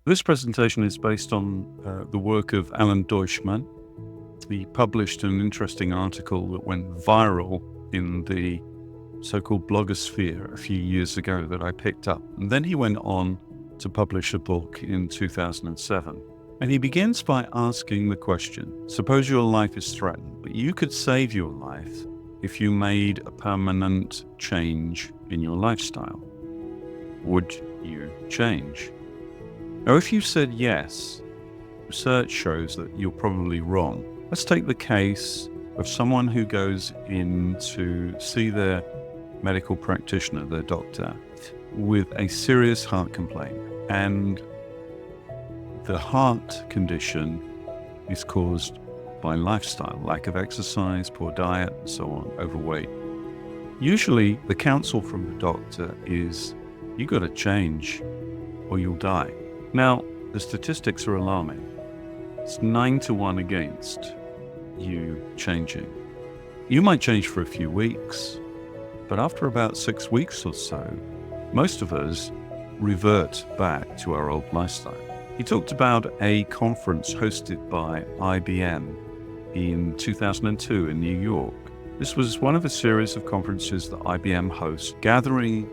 This presentation is based on the work of Alan Deutschmann. He published an interesting article that went viral in the so-called blogosphere a few years ago that I picked up. And then he went on to publish a book in 2007. And he begins by asking the question, suppose your life is threatened, but you could save your life if you made a permanent change in your lifestyle. Would you change? Now, if you said yes, research shows that you're probably wrong. Let's take the case of someone who goes in to see their medical practitioner, their doctor, with a serious heart complaint. And the heart condition is caused by lifestyle, lack of exercise, poor diet, and so on, overweight. Usually, the counsel from the doctor is, you got to change or you'll die. Now, the statistics are alarming. It's 9-1 against you changing. You might change for a few weeks, but after about 6 weeks or so, most of us revert back to our old lifestyle. He talked about a conference hosted by IBM in 2002 in New York. This was one of a series of conferences that IBM hosts, gathering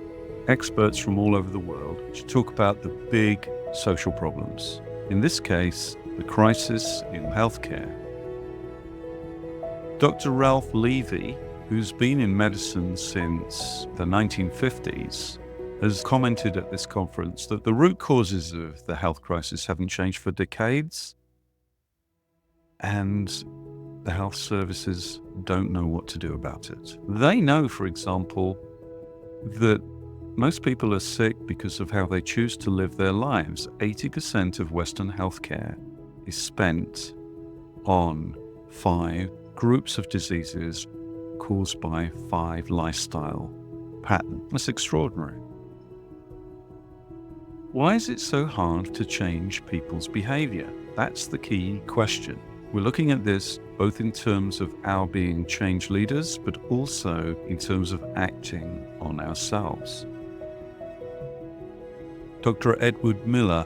experts from all over the world to talk about the big social problems. In this case, the crisis in healthcare. Dr. Ralph Levy, who's been in medicine since the 1950s, has commented at this conference that the root causes of the health crisis haven't changed for decades, and the health services don't know what to do about it. They know, for example, that most people are sick because of how they choose to live their lives. 80% of Western healthcare is spent on 5 groups of diseases caused by 5 lifestyle patterns. That's extraordinary. Why is it so hard to change people's behavior? That's the key question. We're looking at this both in terms of our being change leaders, but also in terms of acting on ourselves. Dr. Edward Miller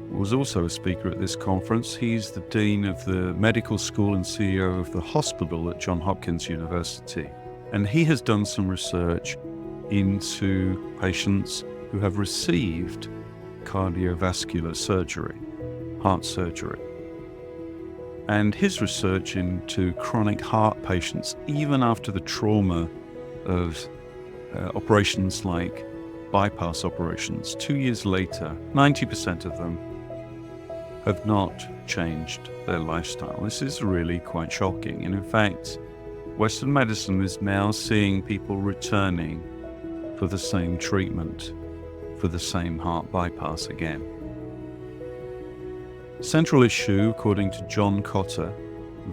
was also a speaker at this conference. He's the Dean of the Medical School and CEO of the hospital at Johns Hopkins University. And he has done some research into patients who have received cardiovascular surgery, heart surgery. And his research into chronic heart patients, even after the trauma of operations like bypass operations, 2 years later, 90% of them have not changed their lifestyle. This is really quite shocking. And in fact, Western medicine is now seeing people returning for the same treatment, for the same heart bypass again. Central issue, according to John Kotter,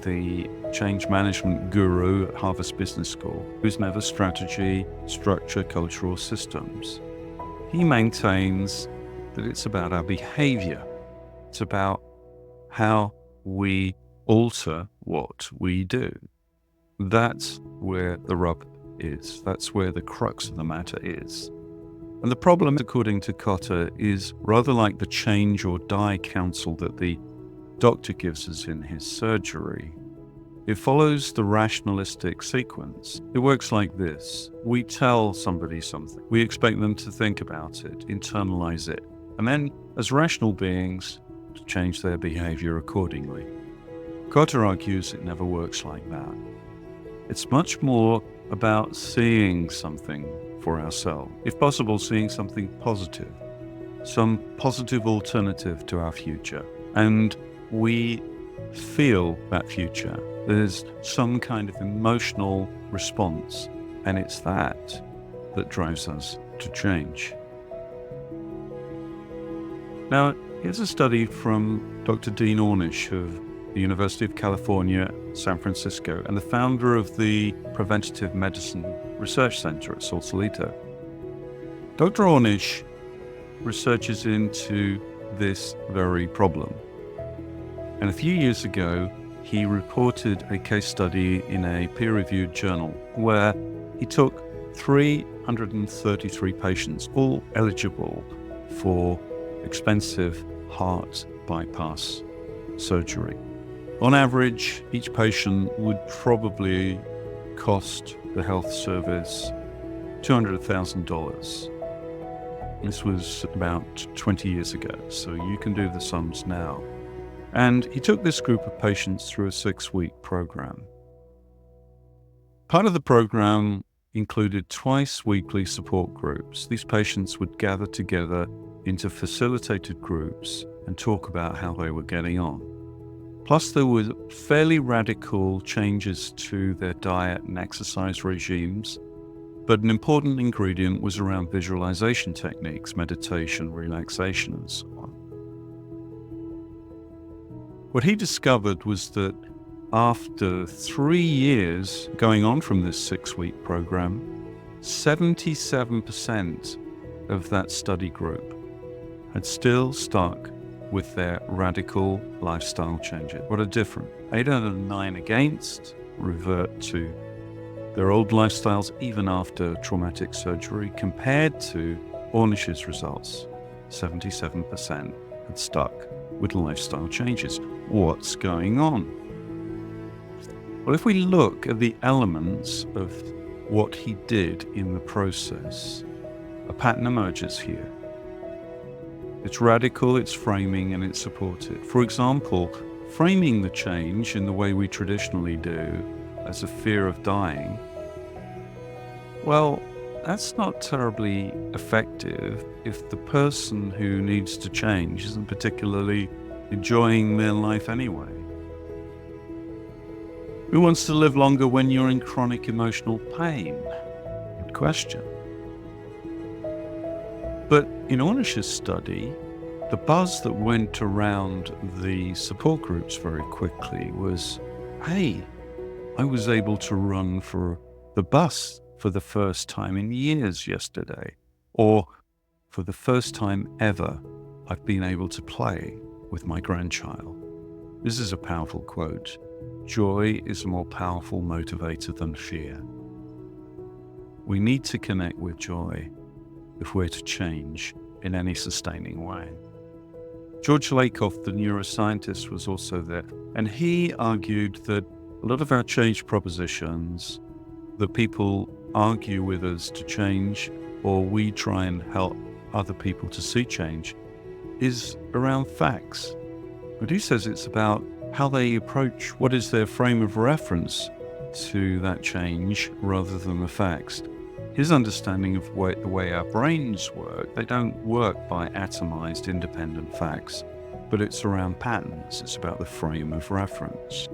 the change management guru at Harvard Business School, who's never strategy, structure, culture, or systems. He maintains that it's about our behavior. It's about how we alter what we do. That's where the rub is. That's where the crux of the matter is. And the problem, according to Kotter, is rather like the change or die counsel that the doctor gives us in his surgery. It follows the rationalistic sequence. It works like this. We tell somebody something. We expect them to think about it, internalize it, and then, as rational beings, to change their behavior accordingly. Kotter argues it never works like that. It's much more about seeing something for ourselves. If possible, seeing something positive, some positive alternative to our future. And we feel that future. There's some kind of emotional response, and it's that drives us to change. Now, here's a study from Dr. Dean Ornish of the University of California, San Francisco, and the founder of the Preventative Medicine Research Center at Sausalito. Dr. Ornish researches into this very problem. And a few years ago, he reported a case study in a peer-reviewed journal where he took 333 patients, all eligible for expensive heart bypass surgery. On average, each patient would probably cost the health service $200,000. This was about 20 years ago, so you can do the sums now. And he took this group of patients through a 6-week program. Part of the program included twice weekly support groups. These patients would gather together into facilitated groups and talk about how they were getting on. Plus, there were fairly radical changes to their diet and exercise regimes, but an important ingredient was around visualization techniques, meditation, relaxation, and so on. What he discovered was that after 3 years going on from this 6-week program, 77% of that study group had still stuck with their radical lifestyle changes. What a difference. 8 out of 9 against revert to their old lifestyles even after traumatic surgery, compared to Ornish's results. 77% had stuck with lifestyle changes. What's going on? Well, if we look at the elements of what he did in the process, a pattern emerges here. It's radical, it's framing, and it's supportive. For example, framing the change in the way we traditionally do as a fear of dying, well, that's not terribly effective if the person who needs to change isn't particularly enjoying their life anyway. Who wants to live longer when you're in chronic emotional pain? Good question. But in Ornish's study, the buzz that went around the support groups very quickly was, hey, I was able to run for the bus for the first time in years yesterday. Or for the first time ever, I've been able to play with my grandchild. This is a powerful quote. Joy is a more powerful motivator than fear. We need to connect with joy if we're to change in any sustaining way. George Lakoff, the neuroscientist, was also there, and he argued that a lot of our change propositions that people argue with us to change, or we try and help other people to see change, is around facts. But he says it's about how they approach what is their frame of reference to that change rather than the facts. His understanding of the way our brains work, they don't work by atomized independent facts, but it's around patterns. It's about the frame of reference.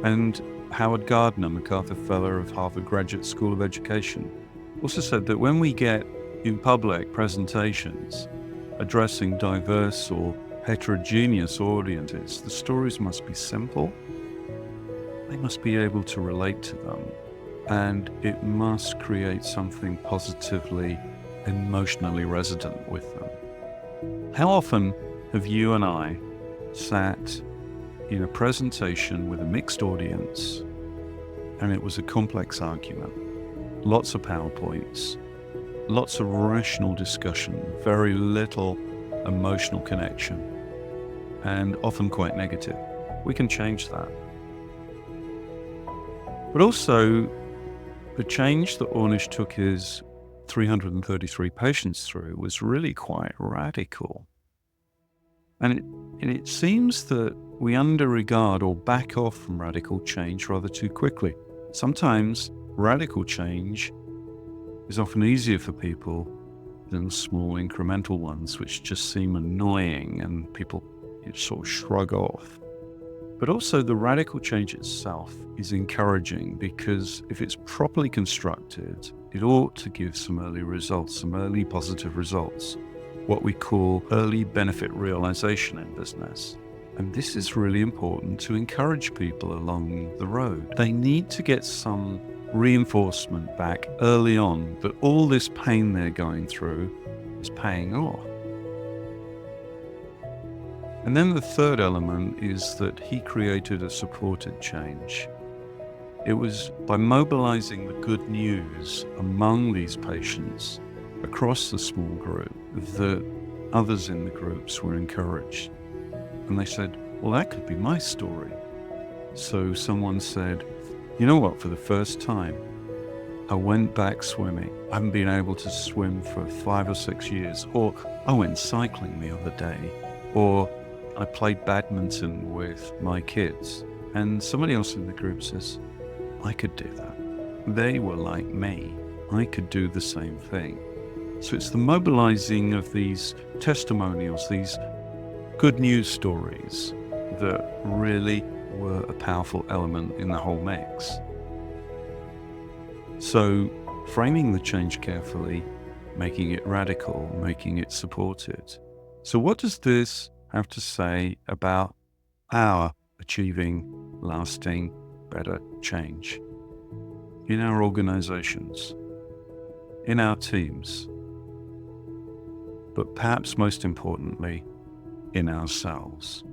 And Howard Gardner, MacArthur Fellow of Harvard Graduate School of Education, also said that when we get in public presentations addressing diverse or heterogeneous audiences, the stories must be simple, they must be able to relate to them, and it must create something positively, emotionally resident with them. How often have you and I sat in a presentation with a mixed audience and it was a complex argument, lots of PowerPoints, lots of rational discussion, very little emotional connection, and often quite negative? We can change that. But also, the change that Ornish took his 333 patients through was really quite radical. And it seems that we underregard or back off from radical change rather too quickly. Sometimes radical change is often easier for people than small incremental ones, which just seem annoying and people sort of shrug off. But also the radical change itself is encouraging, because if it's properly constructed, it ought to give some early results, some early positive results, what we call early benefit realization in business. And this is really important to encourage people along the road. They need to get some reinforcement back early on that all this pain they're going through is paying off. And then the third element is that he created a supported change. It was by mobilizing the good news among these patients across the small group that others in the groups were encouraged. And they said, well, that could be my story. So someone said, you know what, for the first time, I went back swimming. I haven't been able to swim for 5 or 6 years. Or I went cycling the other day. Or I played badminton with my kids. And somebody else in the group says, I could do that. They were like me. I could do the same thing. So it's the mobilizing of these testimonials, these good news stories that really were a powerful element in the whole mix. So framing the change carefully, making it radical, making it supported. So what does this have to say about our achieving lasting, better change in our organizations, in our teams, but perhaps most importantly, in ourselves?